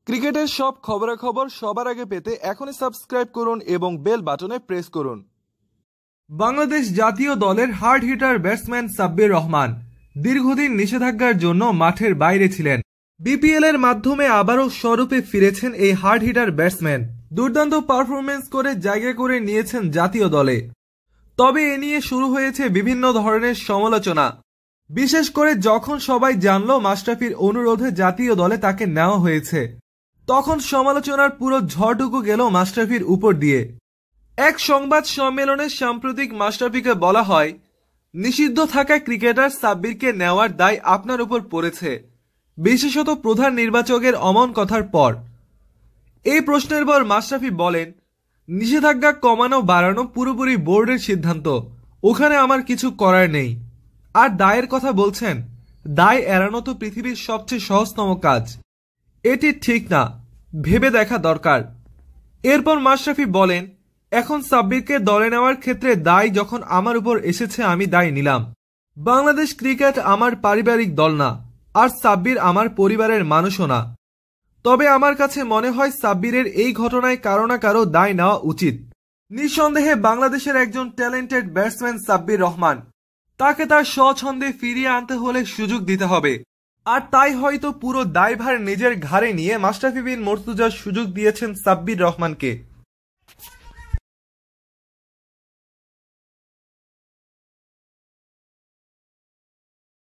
ক্রিকেটের সব খবরাখবর সবার আগে পেতে এখনই সাবস্ক্রাইব করুন এবং বেল বাটনে প্রেস করুন। বাংলাদেশ জাতীয় দলের hard hitter batsman Sabbir Rahman দীর্ঘদিন নিষেধাজ্ঞার জন্য মাঠের বাইরে ছিলেন। বিপিএল এর মাধ্যমে আবারও স্বরূপে ফিরেছেন এই হার্ড হিটার ব্যাটসম্যান। দুর্দান্ত পারফরমেন্স করে জায়গা করে নিয়েছেন জাতীয় দলে। তবে এ নিয়ে শুরু হয়েছে বিভিন্ন ধরনের সমালোচনা, বিশেষ করে যখন সবাই জানলো মাশরাফির অনুরোধে জাতীয় দলে তাকে নেওয়া হয়েছে। তখন সমালোচনার পুরো ঝড়টুকু গেল মাশরাফির উপর দিয়ে। এক সংবাদ সম্মেলনে সাম্প্রতিক মাশরাফিকে বলা হয়, নিষিদ্ধ থাকা ক্রিকেটার সাব্বিরকে নেওয়ার দায় আপনার উপর পড়েছে, বিশেষত প্রধান নির্বাচকের অমন কথার পর। এই প্রশ্নের পর মাশরাফি বলেন, নিষেধাজ্ঞা কমানো বাড়ানো পুরোপুরি বোর্ডের সিদ্ধান্ত, ওখানে আমার কিছু করার নেই। আর দায়ের কথা বলছেন, দায় এড়ানো তো পৃথিবীর সবচেয়ে সহজতম কাজ। এটি ঠিক না, ভেবে দেখা দরকার। এরপর মাশরাফি বলেন, এখন সাব্বিরকে দলে নেওয়ার ক্ষেত্রে দায় যখন আমার উপর এসেছে আমি দায় নিলাম। বাংলাদেশ ক্রিকেট আমার পারিবারিক দল না, আর সাব্বির আমার পরিবারের মানুষও না। তবে আমার কাছে মনে হয় সাব্বিরের এই ঘটনায় কারো না কারো দায় নেওয়া উচিত। নিঃসন্দেহে বাংলাদেশের একজন ট্যালেন্টেড ব্যাটসম্যান সাব্বির রহমান, তাকে তার স্বছন্দে ফিরিয়ে আনতে হলে সুযোগ দিতে হবে। আর তাই হয়তো পুরো দায়ভার নিজের ঘাড়ে নিয়ে মাশরাফি বিন মুর্তজা সুযোগ দিয়েছেন সাব্বির রহমানকে।